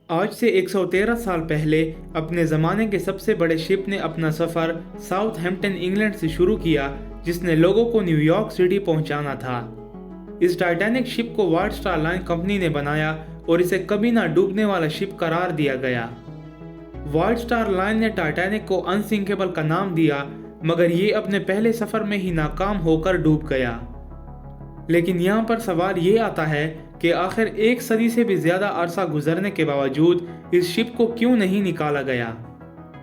आज से 113 साल पहले अपने ज़माने के सबसे बड़े शिप ने अपना सफ़र साउथहैम्पटन इंग्लैंड से शुरू किया, जिसने लोगों को न्यूयॉर्क सिटी पहुंचाना था। इस टाइटैनिक शिप को वाइट स्टार लाइन कंपनी ने बनाया और इसे कभी ना डूबने वाला शिप करार दिया गया। वाइट स्टार लाइन ने टाइटैनिक को अनसिंकेबल का नाम दिया, मगर ये अपने पहले सफ़र में ही नाकाम होकर डूब गया। लेकिन यहाँ पर सवाल ये आता है कि आखिर एक सदी से भी ज़्यादा अरसा गुजरने के बावजूद इस शिप को क्यों नहीं निकाला गया।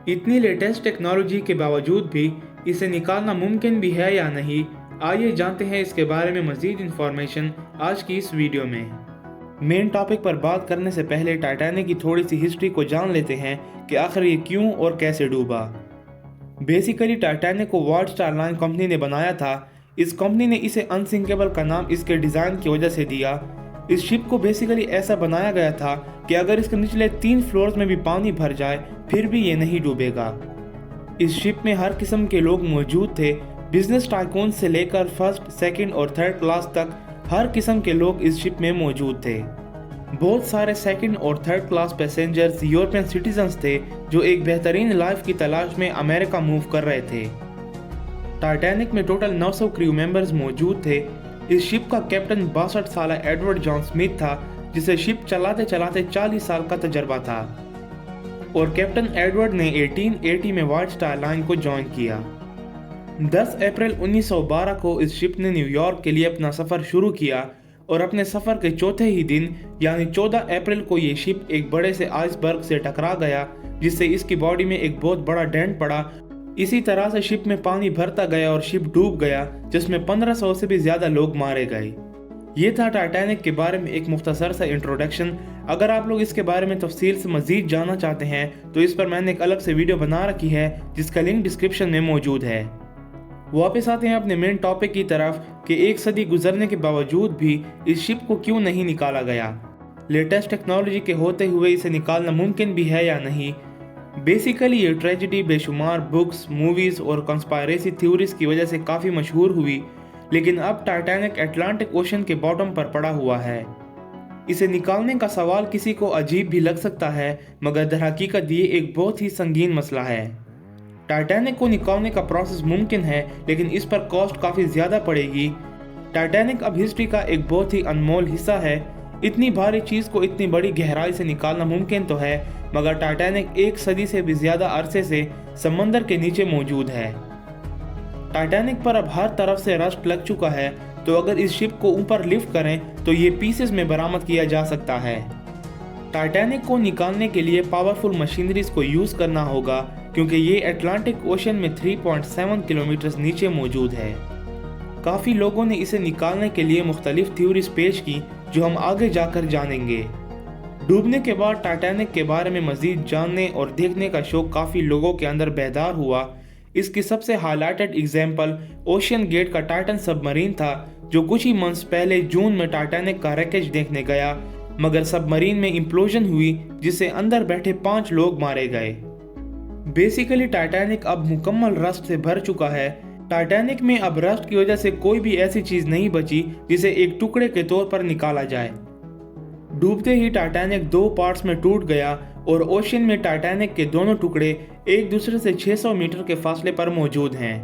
इतनी लेटेस्ट टेक्नोलॉजी के बावजूद भी इसे निकालना मुमकिन भी है या नहीं, आइए जानते हैं इसके बारे में मज़ीद इंफॉर्मेशन आज की इस वीडियो में। मेन टॉपिक पर बात करने से पहले टाइटैनिक की थोड़ी सी हिस्ट्री को जान लेते हैं कि आखिर ये क्यों और कैसे डूबा। बेसिकली टाइटैनिक को वाइट स्टार लाइन कंपनी ने बनाया था। इस कंपनी ने इसे अनसिंकेबल का नाम इसके डिज़ाइन की वजह से दिया। इस शिप को बेसिकली ऐसा बनाया गया था कि अगर इसके निचले 3 फ्लोर्स में भी पानी भर जाए फिर भी ये नहीं डूबेगा। इस शिप में हर किस्म के लोग मौजूद थे। बिजनेस टाइकून से लेकर फर्स्ट, सेकंड और थर्ड क्लास तक हर किस्म के लोग इस शिप में मौजूद थे। बहुत सारे सेकंड और third class passengers European citizens थे जो एक बेहतरीन लाइफ की तलाश में अमेरिका मूव कर रहे थे। टाइटैनिक में टोटल 900 क्रू मेंबर्स मौजूद थे। इस शिप का कैप्टन 62 साल एडवर्ड जॉन स्मिथ था, जिसे शिप चलाते चलाते 40 साल का तजर्बा था, और कैप्टन एडवर्ड ने 1880 में वाइट स्टार लाइन को ज्वाइन किया। 10 अप्रैल 1912 को इस शिप ने न्यूयॉर्क के लिए अपना सफ़र शुरू किया और अपने सफ़र के चौथे ही दिन यानी 14 अप्रैल को ये शिप एक बड़े से आइसबर्ग से टकरा गया, जिससे इसकी बॉडी में एक बहुत बड़ा डेंट पड़ा। इसी तरह से शिप में पानी भरता गया और शिप डूब गया, जिसमें 1500 से भी ज़्यादा लोग मारे गए। ये था टाइटैनिक के बारे में एक मुख्तसर सा इंट्रोडक्शन। अगर आप लोग इसके बारे में तफसील से मज़ीद जानना चाहते हैं तो इस पर मैंने एक अलग से वीडियो बना रखी है, जिसका लिंक डिस्क्रिप्शन में मौजूद है। वापस आते हैं अपने मेन टॉपिक की तरफ कि एक सदी गुजरने के बावजूद भी इस शिप को क्यों नहीं निकाला गया। लेटेस्ट टेक्नोलॉजी के होते हुए इसे निकालना मुमकिन भी है या नहीं। बेसिकली ये ट्रेजेडी बेशुमार बुक्स, मूवीज़ और कंस्पायरेसी थ्योरीज की वजह से काफ़ी मशहूर हुई, लेकिन अब टाइटैनिक अटलांटिक ओशन के बॉटम पर पड़ा हुआ है। इसे निकालने का सवाल किसी को अजीब भी लग सकता है, मगर दरहकीकत ये एक बहुत ही संगीन मसला है। टाइटैनिक को निकालने का प्रोसेस मुमकिन है, लेकिन इस पर कॉस्ट काफ़ी ज़्यादा पड़ेगी। टाइटैनिक अब हिस्ट्री का एक बहुत ही अनमोल हिस्सा है। इतनी भारी चीज़ को इतनी बड़ी गहराई से निकालना मुमकिन तो है, मगर टाइटैनिक एक सदी से भी ज़्यादा अरसे से समंदर के नीचे मौजूद है। टाइटैनिक पर अब हर तरफ से रस्ट लग चुका है, तो अगर इस शिप को ऊपर लिफ्ट करें तो ये पीसेस में बरामद किया जा सकता है। टाइटैनिक को निकालने के लिए पावरफुल मशीनरीज को यूज़ करना होगा, क्योंकि ये अटलांटिक ओशन में 3.7 किलोमीटर नीचे मौजूद है। काफ़ी लोगों ने इसे निकालने के लिए मुख्तलिफ थ्योरीज पेश की, जो हम आगे जाकर जानेंगे। डूबने के बाद टाइटैनिक के बारे में मज़ीद जानने और देखने का शौक काफ़ी लोगों के अंदर बेदार हुआ। इसकी सबसे हाईलाइटेड एग्जाम्पल ओशियन गेट का टाइटन सबमरीन था, जो कुछ ही मंथ्स पहले जून में टाइटैनिक का रैकेज देखने गया, मगर सबमरीन में इम्प्लोजन हुई, जिससे अंदर बैठे 5 लोग मारे गए। बेसिकली टाइटैनिक अब मुकम्मल रस्ट से भर चुका है। टाइटैनिक में अब रस्ट की वजह से कोई भी ऐसी चीज़ नहीं बची जिसे एक टुकड़े के तौर पर निकाला जाए। डूबते ही टाइटैनिक 2 पार्ट्स में टूट गया और ओशन में टाइटैनिक के दोनों टुकड़े एक दूसरे से 600 मीटर के फासले पर मौजूद हैं।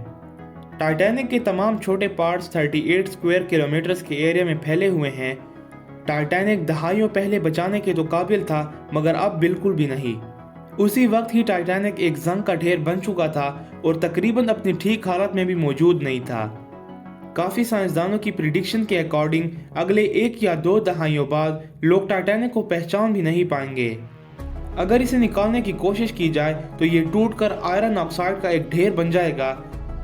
टाइटैनिक के तमाम छोटे पार्ट्स 38 स्क्वायर किलोमीटर्स के एरिया में फैले हुए हैं। टाइटैनिक दहाइयों पहले बचाने के तो काबिल था, मगर अब बिल्कुल भी नहीं। उसी वक्त ही टाइटैनिक एक जंग का ढेर बन चुका था और तकरीबन अपनी ठीक हालत में भी मौजूद नहीं था। काफ़ी साइंसदानों की प्रिडिक्शन के अकॉर्डिंग अगले 1 या 2 दहाइयों बाद लोग टाइटैनिक को पहचान भी नहीं पाएंगे। अगर इसे निकालने की कोशिश की जाए तो ये टूटकर आयरन ऑक्साइड का एक ढेर बन जाएगा।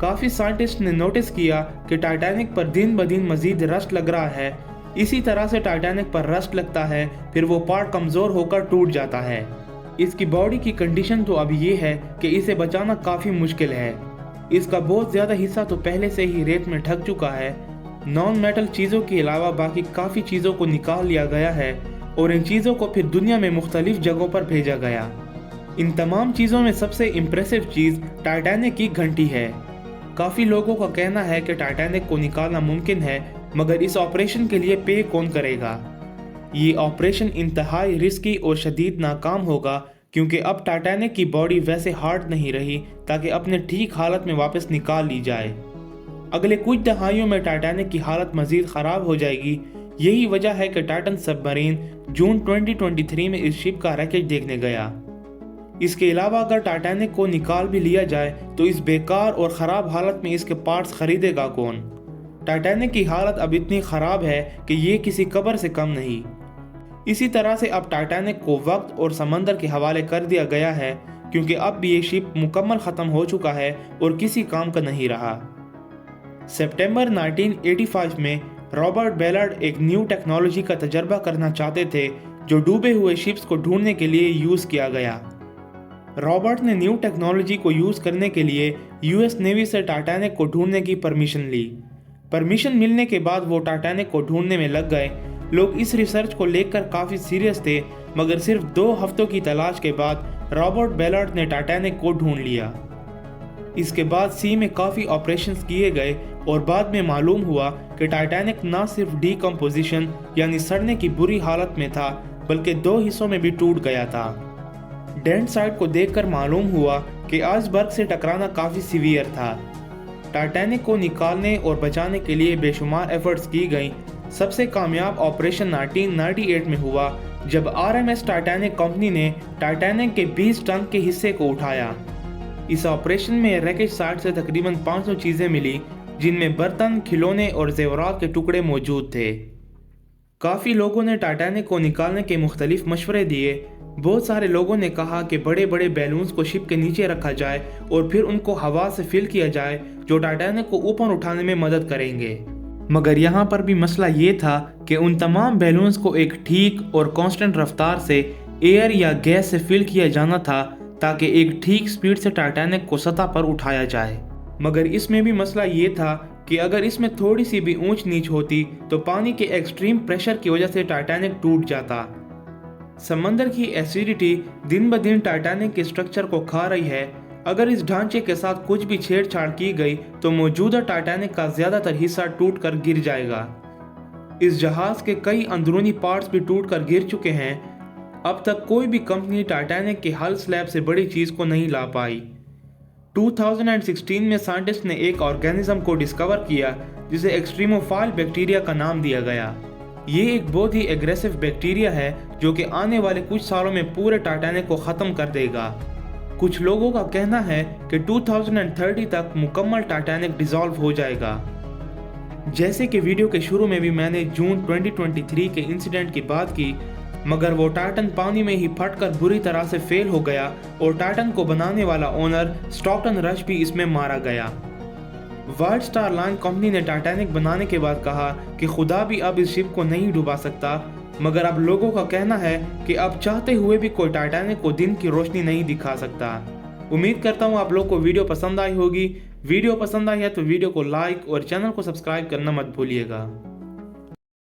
काफ़ी साइंटिस्ट ने नोटिस किया कि टाइटैनिक पर दिन ब दिन मज़ीद रस्ट लग रहा है। इसी तरह से टाइटैनिक पर रस्ट लगता है, फिर वो पार्ट कमज़ोर होकर टूट जाता है। इसकी बॉडी की कंडीशन तो अब ये है कि इसे बचाना काफ़ी मुश्किल है। इसका बहुत ज़्यादा हिस्सा तो पहले से ही रेत में ढक चुका है। नॉन मेटल चीज़ों के अलावा बाकी काफ़ी चीज़ों को निकाल लिया गया है और इन चीज़ों को फिर दुनिया में मुख्तलिफ जगहों पर भेजा गया। इन तमाम चीज़ों में सबसे इम्प्रेसिव चीज़ टाइटैनिक की घंटी है। काफ़ी लोगों का कहना है कि टाइटैनिक को निकालना मुमकिन है, मगर इस ऑपरेशन के लिए पे कौन करेगा। ये ऑपरेशन इंतहाई रिस्की और शदीद नाकाम होगा क्योंकि अब टाइटैनिक की बॉडी वैसे हार्ड नहीं रही ताकि अपने ठीक हालत में वापस निकाल ली जाए। अगले कुछ दहाइयों में टाइटैनिक की हालत मजीद ख़राब हो जाएगी। यही वजह है कि टाइटन सबमरीन जून 2023 में इस शिप का रैकेज देखने गया। इसके अलावा अगर टाइटैनिक को निकाल भी लिया जाए तो इस बेकार और ख़राब हालत में इसके पार्ट्स खरीदेगा कौन? टाइटैनिक की हालत अब इतनी ख़राब है कि ये किसी कब्र से कम नहीं। इसी तरह से अब टाइटैनिक को वक्त और समंदर के हवाले कर दिया गया है क्योंकि अब ये शिप मुकम्मल ख़त्म हो चुका है और किसी काम का नहीं रहा। सितंबर 1985 में रॉबर्ट बेलार्ड एक न्यू टेक्नोलॉजी का तजर्बा करना चाहते थे जो डूबे हुए शिप्स को ढूंढने के लिए यूज़ किया गया। रॉबर्ट ने न्यू टेक्नोलॉजी को यूज़ करने के लिए यूएस नेवी से टाइटैनिक को ढूंढने की परमिशन ली। परमिशन मिलने के बाद वो टाइटैनिक को ढूंढने में लग गए। लोग इस रिसर्च को लेकर काफ़ी सीरियस थे, मगर सिर्फ 2 हफ्तों की तलाश के बाद रॉबर्ट बेलार्ड ने टाइटैनिक को ढूंढ लिया। इसके बाद सी में काफ़ी ऑपरेशंस किए गए और बाद में मालूम हुआ कि टाइटैनिक ना सिर्फ डीकम्पोजिशन यानी सड़ने की बुरी हालत में था बल्कि 2 हिस्सों में भी टूट गया था। डेंट साइट को देखकर मालूम हुआ कि आइसबर्ग से टकराना काफ़ी सीवियर था। टाइटैनिक को निकालने और बचाने के लिए बेशुमार एफर्ट्स की गई। सबसे कामयाब ऑपरेशन 1998 में हुआ जब आरएमएस टाइटैनिक कंपनी ने टाइटैनिक के 20 टन के हिस्से को उठाया। इस ऑपरेशन में रैकेज साइट से तकरीबन 500 चीज़ें मिली जिनमें बर्तन, खिलौने और जेवरात के टुकड़े मौजूद थे। काफ़ी लोगों ने टाइटैनिक को निकालने के मुख्तलिफ मशवरे दिए। बहुत सारे लोगों ने कहा कि बड़े बड़े बैलून्स को शिप के नीचे रखा जाए और फिर उनको हवा से फिल किया जाए जो टाइटैनिक को ऊपर उठाने में मदद करेंगे। मगर यहाँ पर भी मसला ये था कि उन तमाम बैलून्स को एक ठीक और कांस्टेंट रफ्तार से एयर या गैस से फिल किया जाना था ताकि एक ठीक स्पीड से टाइटैनिक को सतह पर उठाया जाए। मगर इसमें भी मसला ये था कि अगर इसमें थोड़ी सी भी ऊंच नीच होती तो पानी के एक्सट्रीम प्रेशर की वजह से टाइटैनिक टूट जाता। समंदर की एसिडिटी दिन ब दिन टाइटैनिक के स्ट्रक्चर को खा रही है। अगर इस ढांचे के साथ कुछ भी छेड़छाड़ की गई तो मौजूदा टाइटैनिक का ज़्यादातर हिस्सा टूटकर गिर जाएगा। इस जहाज़ के कई अंदरूनी पार्ट्स भी टूटकर गिर चुके हैं। अब तक कोई भी कंपनी टाइटैनिक के हल स्लैब से बड़ी चीज़ को नहीं ला पाई। 2016 में साइंटिस्ट ने एक ऑर्गेनिज्म को डिस्कवर किया जिसे एक्सट्रीमोफाइल बैक्टीरिया का नाम दिया गया। ये एक बहुत ही एग्रेसिव बैक्टीरिया है जो कि आने वाले कुछ सालों में पूरे टाइटैनिक को ख़त्म कर देगा। कुछ लोगों का कहना है कि 2030 तक मुकम्मल टाइटैनिक डिसॉल्व हो जाएगा। जैसे कि वीडियो के शुरू में भी मैंने जून 2023 के इंसिडेंट की बात की, मगर वो टाइटन पानी में ही फटकर बुरी तरह से फेल हो गया और टाइटन को बनाने वाला ओनर स्टॉकटन रश भी इसमें मारा गया। वाइट स्टार लाइन कंपनी ने टाइटैनिक बनाने के बाद कहा कि खुदा भी अब इस शिप को नहीं डुबा सकता, मगर अब लोगों का कहना है कि अब चाहते हुए भी कोई टाइटैनिक को दिन की रोशनी नहीं दिखा सकता। उम्मीद करता हूँ आप लोग को वीडियो पसंद आई होगी। वीडियो पसंद आई है तो वीडियो को लाइक और चैनल को सब्सक्राइब करना मत भूलिएगा।